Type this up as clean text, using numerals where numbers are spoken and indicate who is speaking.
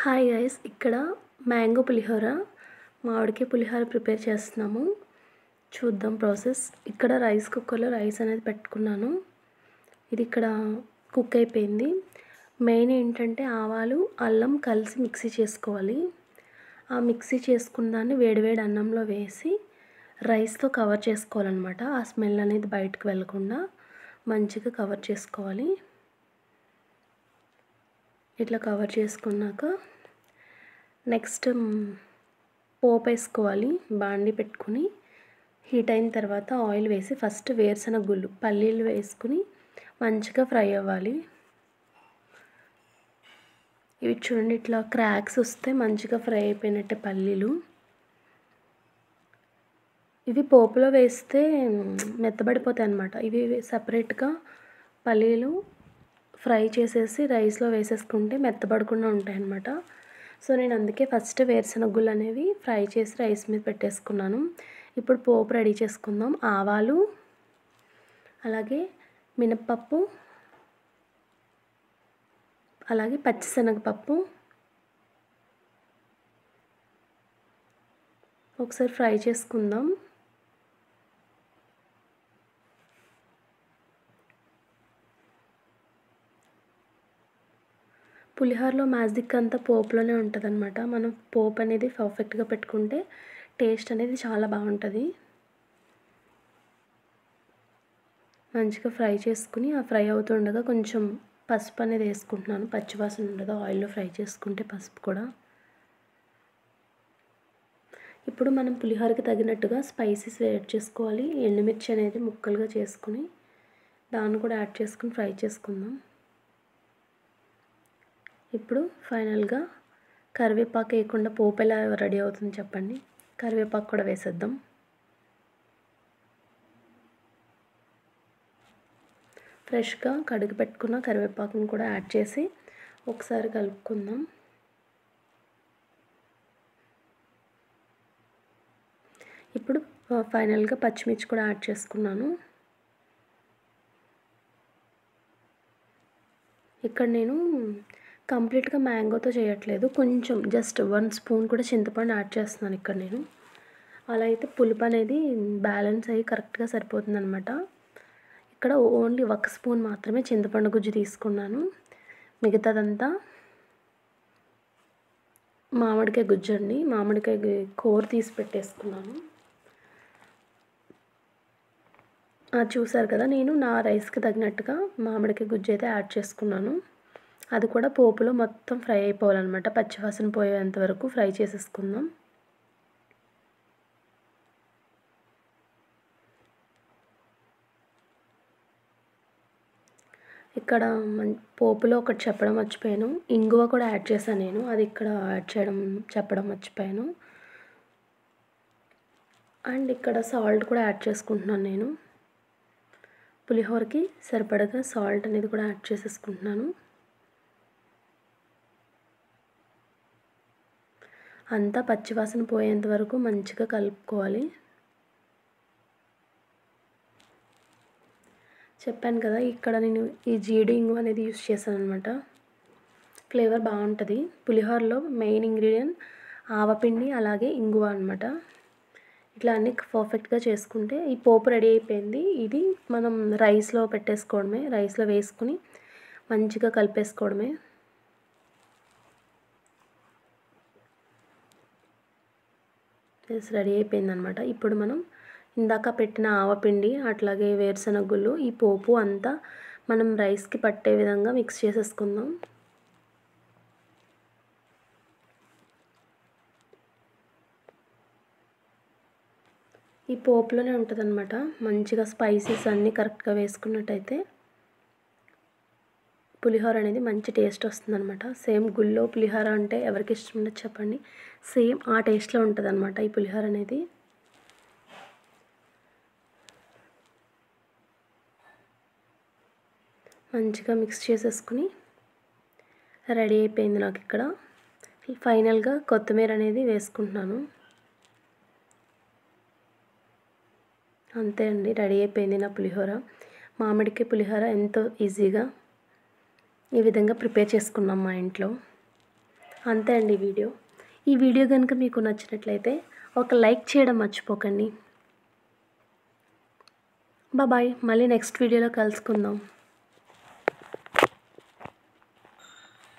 Speaker 1: Hi guys, ఇక్కడ mango పులిహోర, మామిడికాయ పులిహోర prepare చేస్తున్నాము. చూద్దాం ప్రాసెస్. ఇక్కడ రైస్ కుక్కర్లో రైస్ అనేది పెట్టుకున్నాను. ఇది ఇక్కడ కుక్ అయిపోయింది. మెయిన్ ఏంటంటే ఆవాలు అల్లం కలిసి మిక్సీ చేసుకోవాలి. ఆ మిక్సీ చేసుకున్న దాన్ని వేడివేడి అన్నంలో వేసి రైస్తో కవర్ చేసుకోవాలన్నమాట. ఆ స్మెల్ అనేది బయటకు వెళ్ళకుండా మంచిగా కవర్ చేసుకోవాలి. ఇట్లా కవర్ చేసుకున్నాక నెక్స్ట్ పోపు వేసుకోవాలి. బాండి పెట్టుకుని హీట్ అయిన తర్వాత ఆయిల్ వేసి ఫస్ట్ వేరుశనగ గుళ్ళు పల్లీలు వేసుకుని మంచిగా ఫ్రై అవ్వాలి. ఇవి చూడండి, ఇట్లా క్రాక్స్ వస్తే మంచిగా ఫ్రై అయిపోయినట్టే పల్లీలు. ఇవి పోపులో వేస్తే మెత్తబడిపోతాయి అన్నమాట. ఇవి సపరేట్గా పల్లీలు ఫ్రై చేసేసి రైస్లో వేసేసుకుంటే మెత్తబడకుండా ఉంటాయి అన్నమాట. సో నేను అందుకే ఫస్ట్ వేరుశనగ గుళ్ళు అనేవి ఫ్రై చేసి రైస్ మీద పెట్టేసుకున్నాను. ఇప్పుడు పోపు రెడీ చేసుకుందాం. ఆవాలు, అలాగే మినప్పప్పు, అలాగే పచ్చిశనగపప్పు ఒకసారి ఫ్రై చేసుకుందాం. పులిహోరలో మ్యాజిక్ అంతా పోపులోనే ఉంటుంది అనమాట. మనం పోపు అనేది పర్ఫెక్ట్గా పెట్టుకుంటే టేస్ట్ అనేది చాలా బాగుంటుంది. మంచిగా ఫ్రై చేసుకుని ఆ ఫ్రై అవుతుండగా కొంచెం పసుపు అనేది వేసుకుంటున్నాను. పచ్చివాసన ఉండదు ఆయిల్లో ఫ్రై చేసుకుంటే పసుపు కూడా. ఇప్పుడు మనం పులిహోరకి తగినట్టుగా స్పైసెస్ యాడ్ చేసుకోవాలి. ఎండుమిర్చి అనేది ముక్కలుగా చేసుకుని దాన్ని కూడా యాడ్ చేసుకుని ఫ్రై చేసుకుందాం. ఇప్పుడు ఫైనల్గా కరివేపాకు వేయకుండా పోపు ఎలా రెడీ అవుతుంది చెప్పండి. కరివేపాకు కూడా వేసేద్దాం. ఫ్రెష్గా కడిగి పెట్టుకున్న కరివేపాకును కూడా యాడ్ చేసి ఒకసారి కలుపుకుందాం. ఇప్పుడు ఫైనల్గా పచ్చిమిర్చి కూడా యాడ్ చేసుకున్నాను. ఇక్కడ నేను కంప్లీట్గా మ్యాంగోతో చేయట్లేదు, కొంచెం జస్ట్ 1 స్పూన్ కూడా చింతపండు యాడ్ చేస్తున్నాను ఇక్కడ నేను. అలా అయితే పులుపు అనేది బ్యాలెన్స్ అయ్యి కరెక్ట్గా సరిపోతుంది అనమాట. ఇక్కడ ఓన్లీ 1 స్పూన్ మాత్రమే చింతపండు గుజ్జు తీసుకున్నాను. మిగతాదంతా మామిడికాయ గుజ్జు అండి. మామిడికాయ కూర తీసి పెట్టేసుకున్నాను. చూసారు కదా, నేను నా రైస్కి తగినట్టుగా మామిడికాయ గుజ్జు అయితే యాడ్ చేసుకున్నాను. అది కూడా పోపులో మొత్తం ఫ్రై అయిపోవాలన్నమాట. పచ్చివాసన పోయేంత వరకు ఫ్రై చేసేసుకుందాం. ఇక్కడ పోపులో ఒకటి చెప్పడం మర్చిపోయాను, ఇంగువ కూడా యాడ్ చేశాను నేను. అది ఇక్కడ చెప్పడం మర్చిపోయాను. అండ్ ఇక్కడ సాల్ట్ కూడా యాడ్ చేసుకుంటున్నాను నేను. పులిహోరకి సరిపడగా సాల్ట్ అనేది కూడా యాడ్ చేసేసుకుంటున్నాను. అంతా పచ్చివాసన పోయేంత వరకు మంచిగా కలుపుకోవాలి. చెప్పాను కదా, ఇక్కడ నేను ఈ జీడి ఇంగువ అనేది యూస్ చేశాను అనమాట. ఫ్లేవర్ బాగుంటుంది. పులిహోరలో మెయిన్ ఇంగ్రీడియంట్ ఆవపిండి అలాగే ఇంగువ అనమాట. ఇట్లా అన్నీ పర్ఫెక్ట్గా చేసుకుంటే ఈ పోపు రెడీ అయిపోయింది. ఇది మనం రైస్లో పెట్టేసుకోవడమే, రైస్లో వేసుకుని మంచిగా కలిపేసుకోవడమే. రెడీ అయిపోయింది అనమాట. ఇప్పుడు మనం ఇందాక పెట్టిన ఆవపిండి అట్లాగే వేరుశనగ గుళ్ళు, ఈ పోపు అంతా మనం రైస్కి పట్టే విధంగా మిక్స్ చేసేసుకుందాం. ఈ పోపులోనే ఉంటుంది అనమాట. మంచిగా స్పైసెస్ అన్నీ కరెక్ట్గా వేసుకున్నట్టయితే పులిహోర అనేది మంచి టేస్ట్ వస్తుంది అనమాట. సేమ్ గుళ్ళో పులిహోర అంటే ఎవరికి ఇష్టం ఉండదు చెప్పండి. సేమ్ ఆ టేస్ట్లో ఉంటుంది అనమాట ఈ పులిహోర అనేది. మంచిగా మిక్స్ చేసేసుకుని రెడీ అయిపోయింది నాకు. ఇక్కడ ఫైనల్గా కొత్తిమీర అనేది వేసుకుంటున్నాను. అంతే అండి, రెడీ అయిపోయింది నా పులిహోర. మామిడికాయ పులిహోర ఎంతో ఈజీగా ఈ విధంగా ప్రిపేర్ చేసుకున్నాం మా ఇంట్లో. అంతే అండి వీడియో. ఈ వీడియో కనుక మీకు నచ్చినట్లయితే ఒక లైక్ చేయడం మర్చిపోకండి. బాయ్. మళ్ళీ నెక్స్ట్ వీడియోలో కలుసుకుందాం.